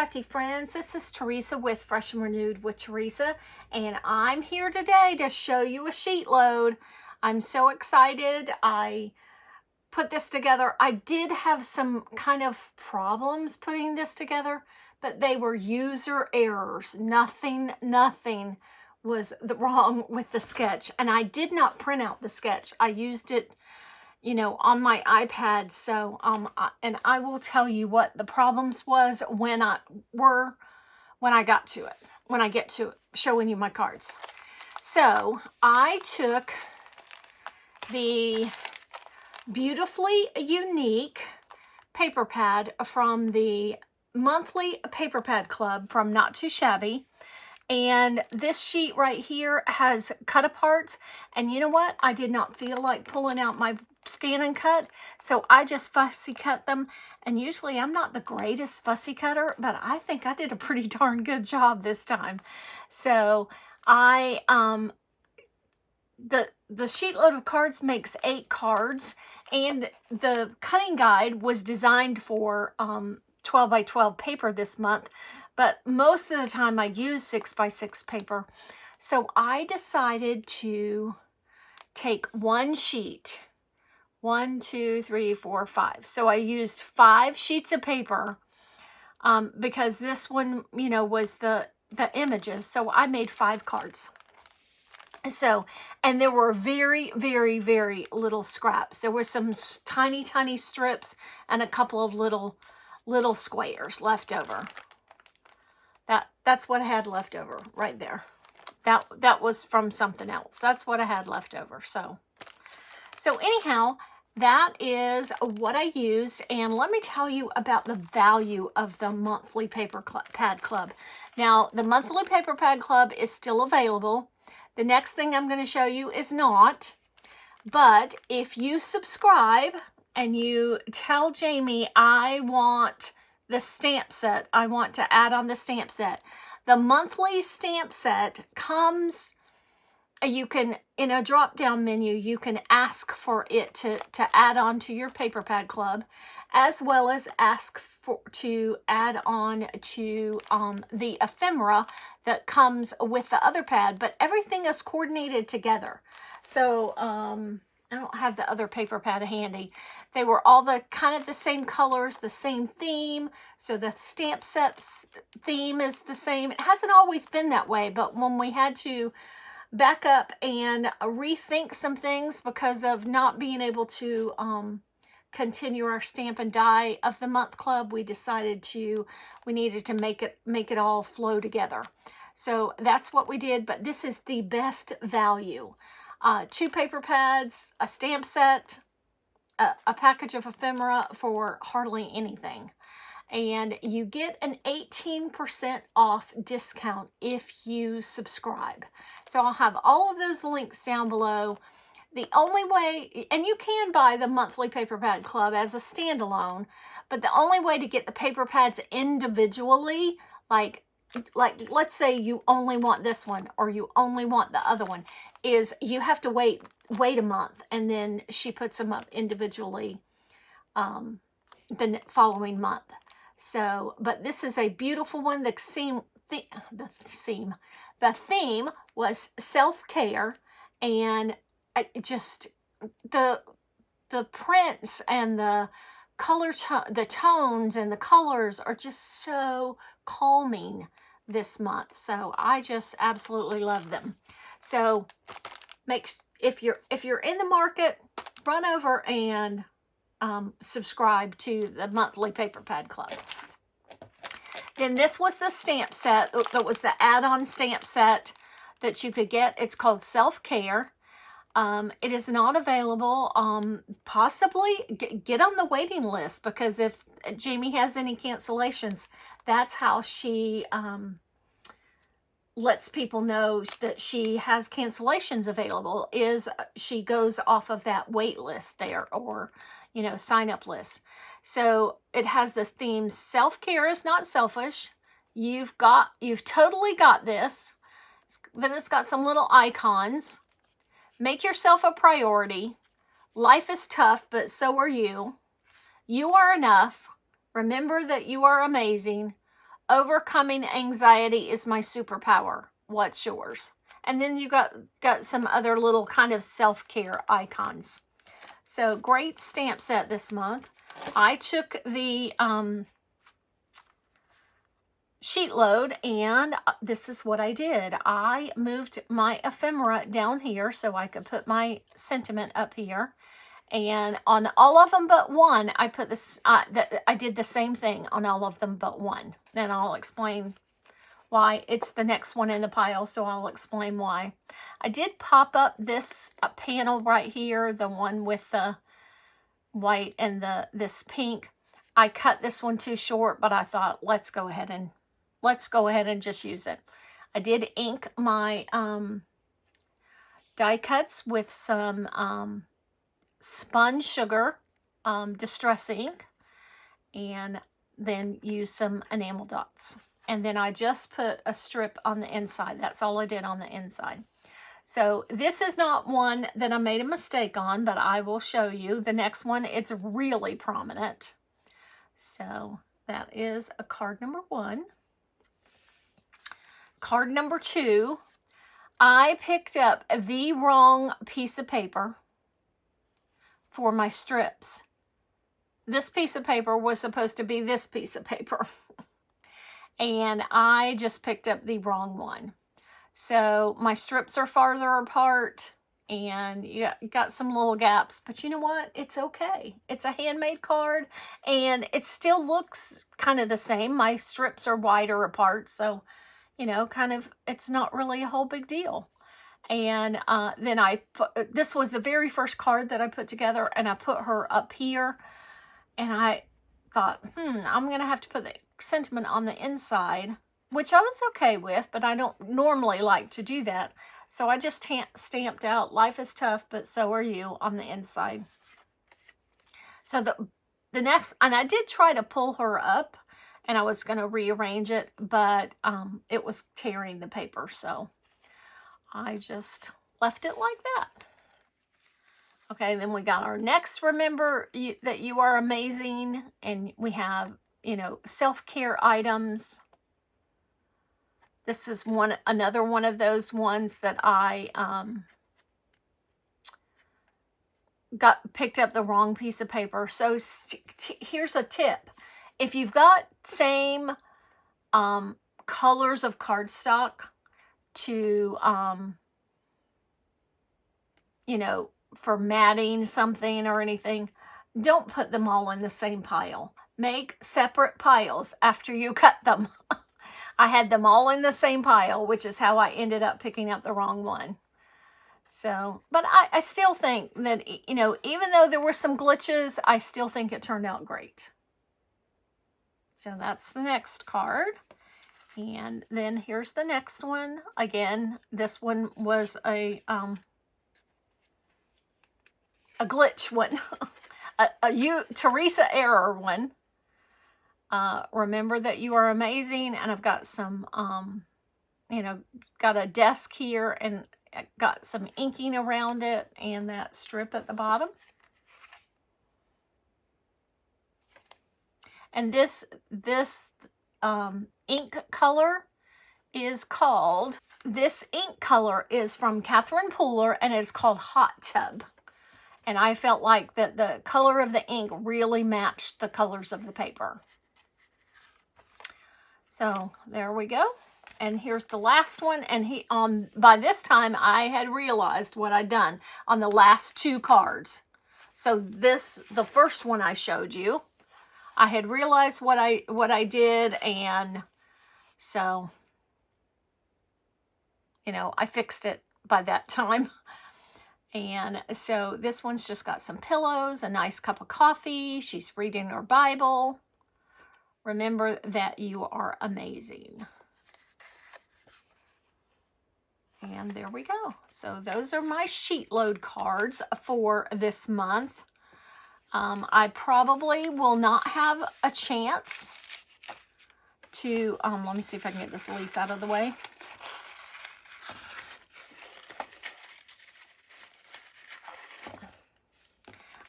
crafty friends, this is Teresa with Fresh and Renewed with Teresa, and I'm here today to show you a sheet load. I'm so excited. I put this together. I did have some kind of problems putting this together, but they were user errors. Nothing was wrong with the sketch, and I did not print out the sketch. I used it, you know, on my iPad. So, and I will tell you what the problems was when I get to showing you my cards. So I took the Beautifully Unique paper pad from the monthly paper pad club from Not Too Shabby. And this sheet right here has cut aparts. And you know what? I did not feel like pulling out my scan and cut, so I just fussy cut them. And usually I'm not the greatest fussy cutter, but I think I did a pretty darn good job this time. So I the sheet load of cards makes 8 cards, and the cutting guide was designed for 12 by 12 paper this month, but most of the time I use 6 by 6 paper. So I decided to take one sheet. 1, 2, 3, 4, 5. So I used 5 sheets of paper because this one, you know, was the images. So I made 5 cards. So, and there were very little scraps. There were some tiny strips and a couple of little squares left over. That's what I had left over right there. That was from something else. That's what I had left over. So anyhow, that is what I used, and let me tell you about the value of the monthly paper pad club. Now, the monthly paper pad club is still available. The next thing I'm going to show you is not, but if you subscribe and you tell Jamie, I want the stamp set, I want to add on the stamp set. The monthly stamp set comes, you can, in a drop-down menu, you can ask for it to add on to your paper pad club, as well as ask to add on to the ephemera that comes with the other pad, but everything is coordinated together. So I don't have the other paper pad handy. They were all kind of the same colors, the same theme. So the stamp set's theme is the same. It hasn't always been that way, but when we had to back up and rethink some things because of not being able to continue our stamp and die of the month club, we decided we needed to make it all flow together. So that's what we did, but this is the best value. 2 paper pads, a stamp set, a package of ephemera for hardly anything. And you get an 18% off discount if you subscribe. So I'll have all of those links down below. The only way, and you can buy the monthly paper pad club as a standalone, but the only way to get the paper pads individually, like let's say you only want this one or you only want the other one, is you have to wait a month, and then she puts them up individually the following month. So, but this is a beautiful one. The theme was self-care, and just the prints and the the tones and the colors are just so calming this month. So I just absolutely love them. So if you're in the market, run over and subscribe to the monthly paper pad club. Then this was the stamp set. That was the add-on stamp set that you could get. It's called Self-Care. It is not available. Possibly get on the waiting list, because if Jamie has any cancellations, that's how she lets people know that she has cancellations available, is she goes off of that wait list there, or, you know, sign up list. So it has this theme, self-care is not selfish. You've totally got this. Then it's got some little icons. Make yourself a priority. Life is tough, but so are you. You are enough. Remember that you are amazing. overcoming anxiety is my superpower. What's yours? And then you got some other little kind of self-care icons. So great stamp set this month. I took the Sheetload, and this is what I did. I moved my ephemera down here so I could put my sentiment up here. And on all of them but one, I put this. I did the same thing on all of them but one. Then I'll explain why. It's the next one in the pile, so I'll explain why. I did pop up this panel right here, the one with the white and this pink. I cut this one too short, but I thought let's go ahead and just use it. I did ink my die cuts with some spun sugar distress ink, and then use some enamel dots. And then I just put a strip on the inside. That's all I did on the inside. So this is not one that I made a mistake on, but I will show you. The next one, it's really prominent. So that is a card number 1. Card number 2, I picked up the wrong piece of paper for my strips. This piece of paper was supposed to be this piece of paper. And I just picked up the wrong one. So my strips are farther apart and you got some little gaps, but you know what? It's okay. It's a handmade card and it still looks kind of the same. My strips are wider apart, so you know, kind of, it's not really a whole big deal. And then this was the very first card that I put together, and I put her up here, and I thought, I'm going to have to put the sentiment on the inside, which I was okay with, but I don't normally like to do that. So I just stamped out, life is tough, but so are you, on the inside. So the next, and I did try to pull her up, and I was going to rearrange it, but it was tearing the paper, so I just left it like that. Okay, then we got our next Remember That You Are Amazing, and we have, you know, self-care items. This is another one of those ones that I picked up the wrong piece of paper. So here's a tip. If you've got same colors of cardstock to, you know, for matting something or anything, don't put them all in the same pile. Make separate piles after you cut them. I had them all in the same pile, which is how I ended up picking up the wrong one. So, but I still think that, you know, even though there were some glitches, I still think it turned out great. So that's the next card. And then here's the next one. Again, this one was a glitch one. a Teresa error one. Remember That You Are Amazing. And I've got some, you know, got a desk here and got some inking around it and that strip at the bottom. And this ink color is called, this ink color is from Catherine Pooler, and it's called Hot Tub. And I felt like that the color of the ink really matched the colors of the paper. So there we go. And here's the last one. And by this time I had realized what I'd done on the last 2 cards. So the first one I showed you, I had realized what I did, and so, you know, I fixed it by that time. And so this one's just got some pillows, a nice cup of coffee. She's reading her Bible. Remember that you are amazing. And there we go. So those are my Sheetload cards for this month. I probably will not have a chance to, let me see if I can get this leaf out of the way.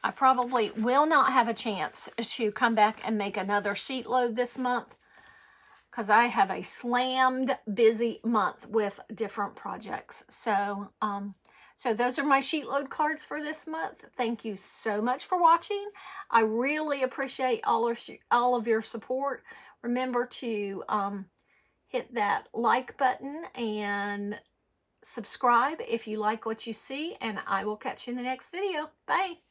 I probably will not have a chance to come back and make another Sheetload this month because I have a slammed busy month with different projects. So, so those are my Sheetload cards for this month. Thank you so much for watching. I really appreciate all of your support. Remember to hit that like button and subscribe if you like what you see, and I will catch you in the next video. Bye.